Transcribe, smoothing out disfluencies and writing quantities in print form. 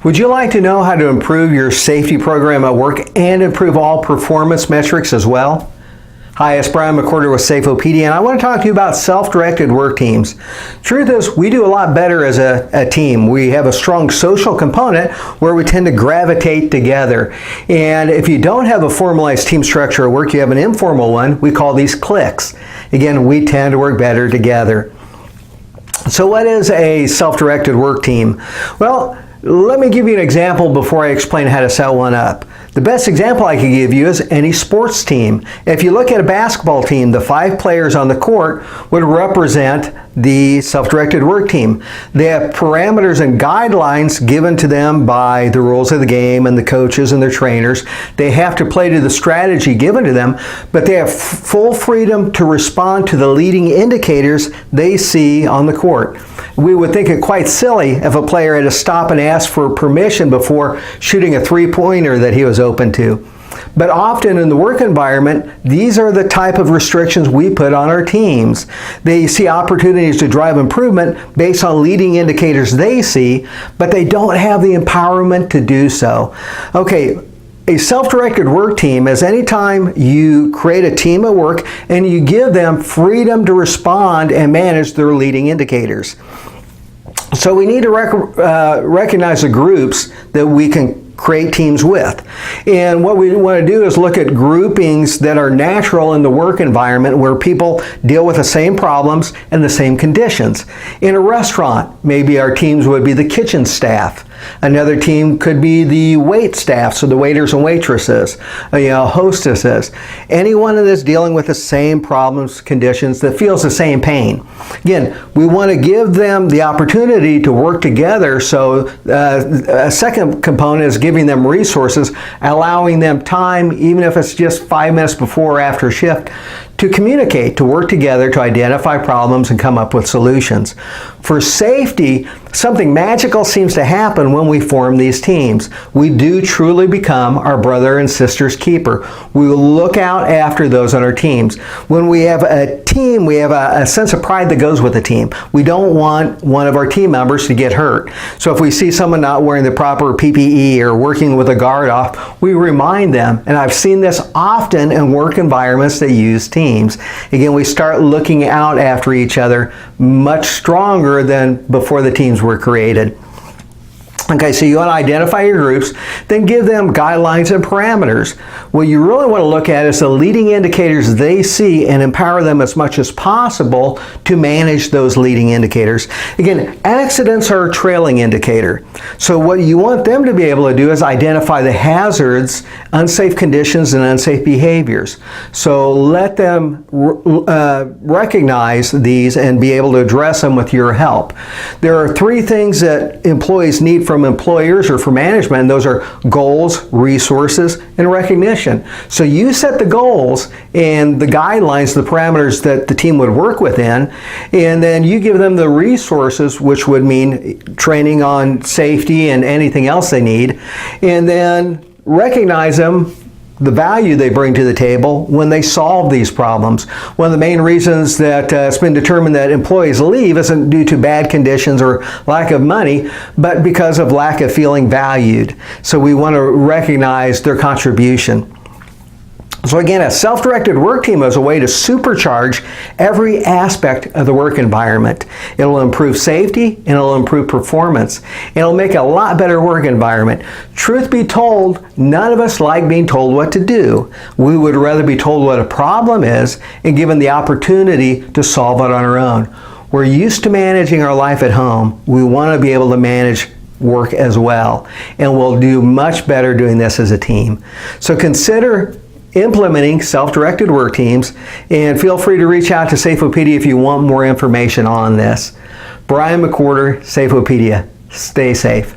Would you like to know how to improve your safety program at work and improve all performance metrics as well? Hi, it's Brian McWhorter with Safeopedia, and I want to talk to you about self-directed work teams. Truth is, we do a lot better as a team. We have a strong social component where we tend to gravitate together. And if you don't have a formalized team structure at work, you have an informal one. We call these cliques. Again, we tend to work better together. So what is a self-directed work team? Well, let me give you an example before I explain how to set one up. The best example I can give you is any sports team. If you look at a basketball team, the 5 players on the court would represent the self-directed work team. They have parameters and guidelines given to them by the rules of the game and the coaches and their trainers. They have to play to the strategy given to them, but they have full freedom to respond to the leading indicators they see on the court. We would think it quite silly if a player had to stop and ask for permission before shooting a three-pointer that he was open to. But often in the work environment, these are the type of restrictions we put on our teams. They see opportunities to drive improvement based on leading indicators they see, but they don't have the empowerment to do so. Okay, a self-directed work team is any time you create a team at work and you give them freedom to respond and manage their leading indicators. So we need to recognize the groups that we can create teams with. And what we want to do is look at groupings that are natural in the work environment where people deal with the same problems and the same conditions. In a restaurant, maybe our teams would be the kitchen staff. Another team could be the wait staff, so the waiters and waitresses, hostesses. Anyone that is dealing with the same problems, conditions, that feels the same pain. Again, we want to give them the opportunity to work together, so a second component is giving them resources, allowing them time, even if it's just 5 minutes before or after shift, to communicate, to work together, to identify problems and come up with solutions. For safety, something magical seems to happen when we form these teams. We do truly become our brother and sister's keeper. We will look out after those on our teams. When we have a team, we have a sense of pride that goes with the team. We don't want one of our team members to get hurt. So if we see someone not wearing the proper PPE or working with a guard off, we remind them. And I've seen this often in work environments that use teams. Again, we start looking out after each other much stronger than before the teams were created. Okay, so you want to identify your groups, then give them guidelines and parameters. What you really want to look at is the leading indicators they see and empower them as much as possible to manage those leading indicators. Again, accidents are a trailing indicator. So what you want them to be able to do is identify the hazards, unsafe conditions, and unsafe behaviors. So let them recognize these and be able to address them with your help. There are 3 things that employees need from employers or from management, and those are goals, resources, and recognition. So you set the goals and the guidelines, the parameters that the team would work within, and then you give them the resources, which would mean training on safety and anything else they need, and then recognize them, the value they bring to the table when they solve these problems. One of the main reasons that it's been determined that employees leave isn't due to bad conditions or lack of money, but because of lack of feeling valued. So we want to recognize their contribution. So again, a self-directed work team is a way to supercharge every aspect of the work environment. It'll improve safety and it'll improve performance. And it'll make a lot better work environment. Truth be told, none of us like being told what to do. We would rather be told what a problem is and given the opportunity to solve it on our own. We're used to managing our life at home. We want to be able to manage work as well. And we'll do much better doing this as a team. So consider implementing self-directed work teams, and feel free to reach out to Safeopedia if you want more information on this. Brian McWhorter, Safeopedia. Stay safe.